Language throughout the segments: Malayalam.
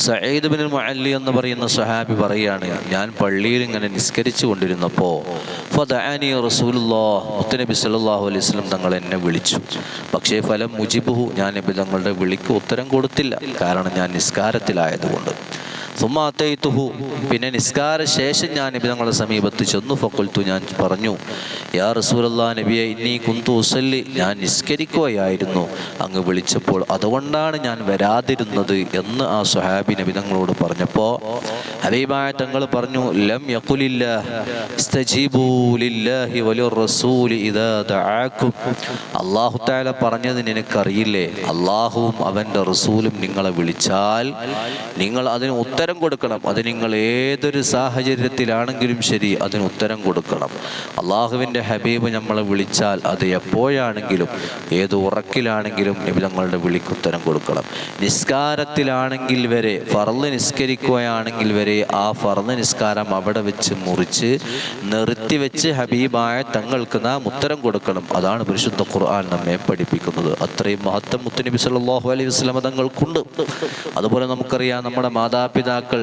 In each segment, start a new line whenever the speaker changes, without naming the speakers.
സഈദ് ബിൻ മുഅല്ലി എന്ന് പറയുന്ന സഹാബി പറയാണ്, ഞാൻ പള്ളിയിൽ ഇങ്ങനെ നിസ്കരിച്ചു കൊണ്ടിരുന്നപ്പോൾ ഫദഅനി റസൂലുള്ളാഹ്, മുത്തുനബി സല്ലല്ലാഹു അലൈഹി വസല്ലം തങ്ങൾ എന്നെ വിളിച്ചു. പക്ഷേ ഫലം മുജിബുഹു, ഞാൻ നബി തങ്ങളുടെ വിളിക്ക് ഉത്തരം കൊടുത്തില്ല, കാരണം ഞാൻ നിസ്കാരത്തിലായതുകൊണ്ട്. സുമ്മാത്തൈതുഹു, പിന്നെ നിസ്കാര ശേഷം ഞാൻ നബി തങ്ങളുടെ സമീപത്ത് ചെന്നു. ഫഖുൽതു, ഞാൻ പറഞ്ഞു, യാ റസൂലല്ലാഹ്, നബിയെ ഇന്നി കുന്തു ഉസല്ലി, ഞാൻ നിസ്കരിക്കുകയായിരുന്നു അങ്ങ് വിളിച്ചപ്പോൾ, അതുകൊണ്ടാണ് ഞാൻ വരാതിരുന്നത് എന്ന് ആ സ്വഹാബി നബി തങ്ങളോട് പറഞ്ഞപ്പോൾ ഹബീബായ തങ്ങൾ പറഞ്ഞു, ലം യഖുലില്ലാഹ് ഇസ്തജീബൂ ലില്ലാഹി വലിർറസൂലി ഇദാ ദഅാകും. അല്ലാഹു തആല പറഞ്ഞത് നിനക്കറിയില്ലേ, അല്ലാഹുവും അവൻ്റെ റസൂലും നിങ്ങളെ വിളിച്ചാൽ നിങ്ങൾ അതിന് ഉത്തരം കൊടുക്കണം. അത് നിങ്ങൾ ഏതൊരു സാഹചര്യത്തിലാണെങ്കിലും ശരി അതിന് ഉത്തരം കൊടുക്കണം. അള്ളാഹുവിൻ്റെ ഹബീബ് നമ്മളെ വിളിച്ചാൽ അത് എപ്പോഴാണെങ്കിലും ഏത് ഉറക്കിലാണെങ്കിലും നബി തങ്ങളുടെ വിളിക്ക് ഉത്തരം കൊടുക്കണം. നിസ്കാരത്തിലാണെങ്കിൽ വരെ, ഫർള് നിസ്കരിക്കുകയാണെങ്കിൽ വരെ ആ ഫർള് നിസ്കാരം അവിടെ വെച്ച് മുറിച്ച് നിർത്തിവെച്ച് ഹബീബായ തങ്ങൾക്ക് നാം ഉത്തരം കൊടുക്കണം. അതാണ് പരിശുദ്ധ ഖുർആൻ നമ്മെ പഠിപ്പിക്കുന്നത്. അത്രയും മഹത്വം മുത്തുനബി സല്ലല്ലാഹു അലൈഹി വസല്ലം തങ്ങൾക്കുണ്ട്. അതുപോലെ നമുക്കറിയാം, നമ്മുടെ മാതാപിതാക്കൾ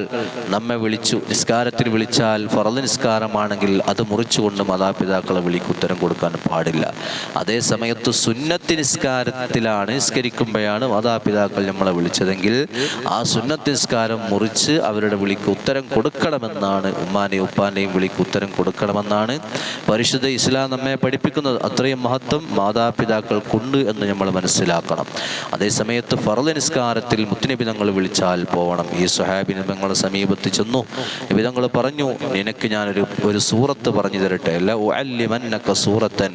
നമ്മെ വിളിച്ചു, നിസ്കാരത്തിൽ വിളിച്ചാൽ ഫർള് നിസ്കാരമാണെങ്കിൽ അത് മുറിച്ചുകൊണ്ട് മാതാപിതാക്കളെ വിളിക്ക് ഉത്തരം കൊടുക്കാൻ പാടില്ല. അതേ സമയത്ത് സുന്നത്ത് നിസ്കാരത്തിലാണ്, നിസ്കരിക്കുമ്പോഴാണ് മാതാപിതാക്കൾ നമ്മളെ വിളിച്ചതെങ്കിൽ ആ സുന്നത്ത് നിസ്കാരം മുറിച്ച് അവരുടെ വിളിക്ക് ഉത്തരം കൊടുക്കണമെന്നാണ്, ഉമ്മാൻ്റെയും ഉപ്പാൻ്റെയും വിളിക്ക് ഉത്തരം കൊടുക്കണമെന്നാണ് പരിശുദ്ധ ഇസ്ലാം നമ്മെ പഠിപ്പിക്കുന്നത്. അത്രയും മഹത്വം മാതാപിതാക്കൾക്കുണ്ട് എന്ന് നമ്മൾ മനസ്സിലാക്കണം. അതേസമയത്ത് ഫർള് നിസ്കാരത്തിൽ മുത്തുനബി തങ്ങൾ വിളിച്ചാൽ പോകണം. ഈ സ്വഹാബി നബിയുടെ സമീപത്ത് ചെന്നു. നബി തങ്ങൾ പറഞ്ഞു, നിനക്ക് ഞാനൊരു സൂറത്ത് പറഞ്ഞു തരട്ടെ, ല ഉഅല്ലിമന്നക സൂറത്തൻ,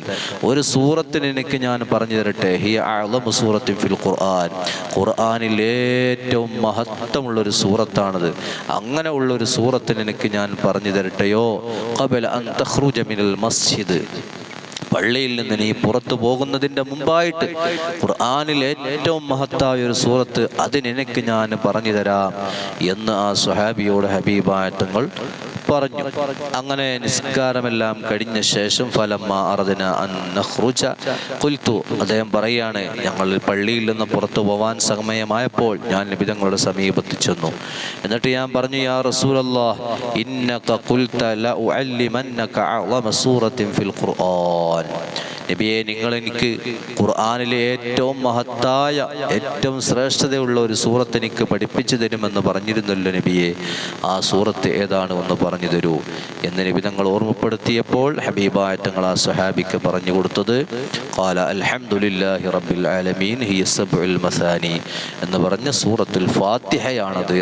ഒരു സൂറത്ത് നിനക്ക് ഞാൻ പറഞ്ഞു തരട്ടെ, ഹിയ അഅ്ളമു സൂറത്തിൻ ഫിൽ ഖുർആൻ, ഖുർആനിൽ ഏറ്റവും മഹത്വമുള്ളൊരു സൂറത്താണത്. അങ്ങനെ ഉള്ളൊരു സൂറത്ത് നിനക്ക് ഞാൻ പറഞ്ഞു തരട്ടെയോ, ഖബല അൻ തഖ്റുജ മിനൽ മസ്ജിദ്, പള്ളിയിൽ നിന്ന് നീ പുറത്തു പോകുന്നതിൻ്റെ മുമ്പായിട്ട് ഖുർആനിൽ ഏറ്റവും മഹത്തായ ഒരു സൂറത്ത് അത് നിനക്ക് ഞാൻ പറഞ്ഞു തരാം എന്ന് ആ സ്വഹാബിയോട് ഹബീബായ തങ്ങൾ പറഞ്ഞു. അങ്ങനെ നിസ്കാരമെല്ലാം കഴിഞ്ഞ ശേഷം ഫലമ്മ അർദന അൻ നഖ്റുജ ഖുൽതു, അദ്ദേഹം പറയാണ്, ഞങ്ങൾ പള്ളിയിൽ നിന്ന് പുറത്തു പോവാൻ സമയമായപ്പോൾ ഞാൻ നബി തങ്ങളുടെ സമീപത്ത് ചെന്നു. എന്നിട്ട് ഞാൻ പറഞ്ഞു, യാ റസൂലല്ലാഹ്, ഇന്നക ഖുൽത ല ഉഅല്ലിമന്നക അഅ്ളമ സൂറത്തിൻ ഫിൽ ഖുർആൻ, നബിയെ നിങ്ങൾ എനിക്ക് ഖുർആനിലെ ഏറ്റവും മഹത്തായ ഏറ്റവും ശ്രേഷ്ഠതയുള്ള ഒരു സൂറത്ത് എനിക്ക് പഠിപ്പിച്ചു തരുമെന്ന് പറഞ്ഞിരുന്നല്ലോ നബിയെ, ആ സൂറത്ത് ഏതാണ് എന്ന് പറഞ്ഞു തരൂ എന്ന് നബി തങ്ങൾ ഓർമ്മപ്പെടുത്തിയപ്പോൾ ഹബീബായ തങ്ങൾ ആ സ്വഹാബിക്ക് പറഞ്ഞു കൊടുത്തത് ഖാല അൽഹംദുലില്ലാഹി റബ്ബിൽ ആലമീൻ ഹിയ സബ്ഉൽ മസാനി എന്ന് പറഞ്ഞ സൂറത്തുൽ ഫാത്തിഹയാണത്.